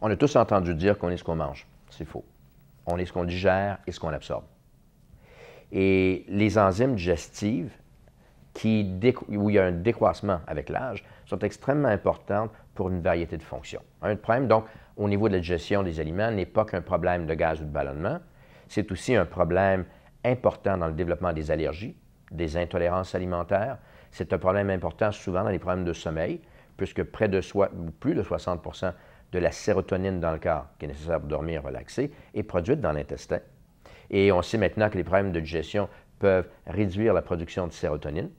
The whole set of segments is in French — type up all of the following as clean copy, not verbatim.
On a tous entendu dire qu'on est ce qu'on mange. C'est faux. On est ce qu'on digère et ce qu'on absorbe. Et les enzymes digestives, où il y a un décroissement avec l'âge, sont extrêmement importantes pour une variété de fonctions. Un problème, donc, au niveau de la digestion des aliments, n'est pas qu'un problème de gaz ou de ballonnement, c'est aussi un problème important dans le développement des allergies, des intolérances alimentaires. C'est un problème important souvent dans les problèmes de sommeil, puisque plus de 60 de la sérotonine dans le corps, qui est nécessaire pour dormir, relaxer, est produite dans l'intestin. Et on sait maintenant que les problèmes de digestion peuvent réduire la production de sérotonine.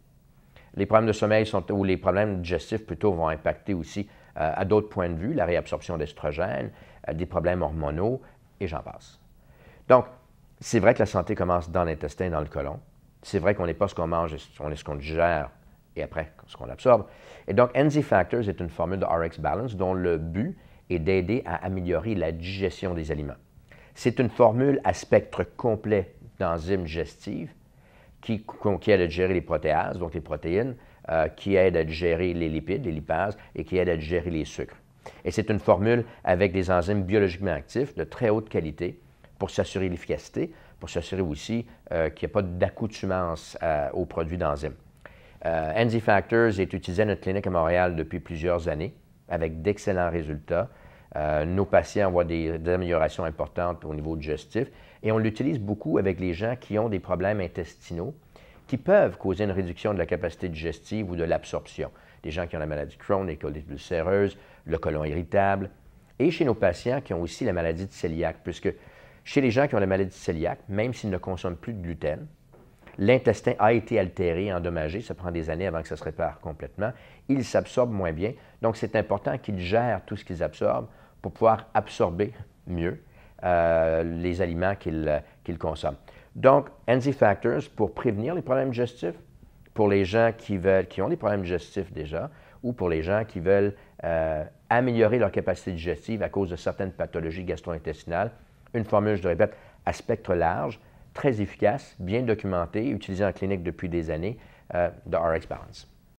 Les problèmes de sommeil ou les problèmes digestifs plutôt vont impacter aussi, à d'autres points de vue, la réabsorption d'estrogène, des problèmes hormonaux, et j'en passe. Donc, c'est vrai que la santé commence dans l'intestin, dans le côlon. C'est vrai qu'on n'est pas ce qu'on mange, on est ce qu'on digère et après ce qu'on absorbe. Et donc, NZ Factors est une formule de RX Balance dont le but est d'aider à améliorer la digestion des aliments. C'est une formule à spectre complet d'enzymes digestives qui aide à digérer les protéases, donc les protéines, qui aide à digérer les lipides, les lipases, et qui aide à digérer les sucres. Et c'est une formule avec des enzymes biologiquement actifs de très haute qualité pour s'assurer l'efficacité, pour s'assurer aussi qu'il n'y a pas d'accoutumance aux produits d'enzymes. NZ Factors est utilisé à notre clinique à Montréal depuis plusieurs années avec d'excellents résultats. Nos patients voient des améliorations importantes au niveau digestif et on l'utilise beaucoup avec les gens qui ont des problèmes intestinaux qui peuvent causer une réduction de la capacité digestive ou de l'absorption. Des gens qui ont la maladie de Crohn, les colites ulcéreuses, le côlon irritable, et chez nos patients qui ont aussi la maladie de cœliaque, puisque chez les gens qui ont la maladie de cœliaque, même s'ils ne consomment plus de gluten, l'intestin a été altéré, endommagé, ça prend des années avant que ça se répare complètement, ils s'absorbent moins bien, donc c'est important qu'ils gèrent tout ce qu'ils absorbent pour pouvoir absorber mieux les aliments qu'ils consomment. Donc, NZ Factors, pour prévenir les problèmes digestifs, pour les gens qui ont des problèmes digestifs déjà, ou pour les gens qui veulent améliorer leur capacité digestive à cause de certaines pathologies gastro-intestinales, une formule, je le répète, à spectre large, très efficace, bien documentée, utilisée en clinique depuis des années, de RX Balance.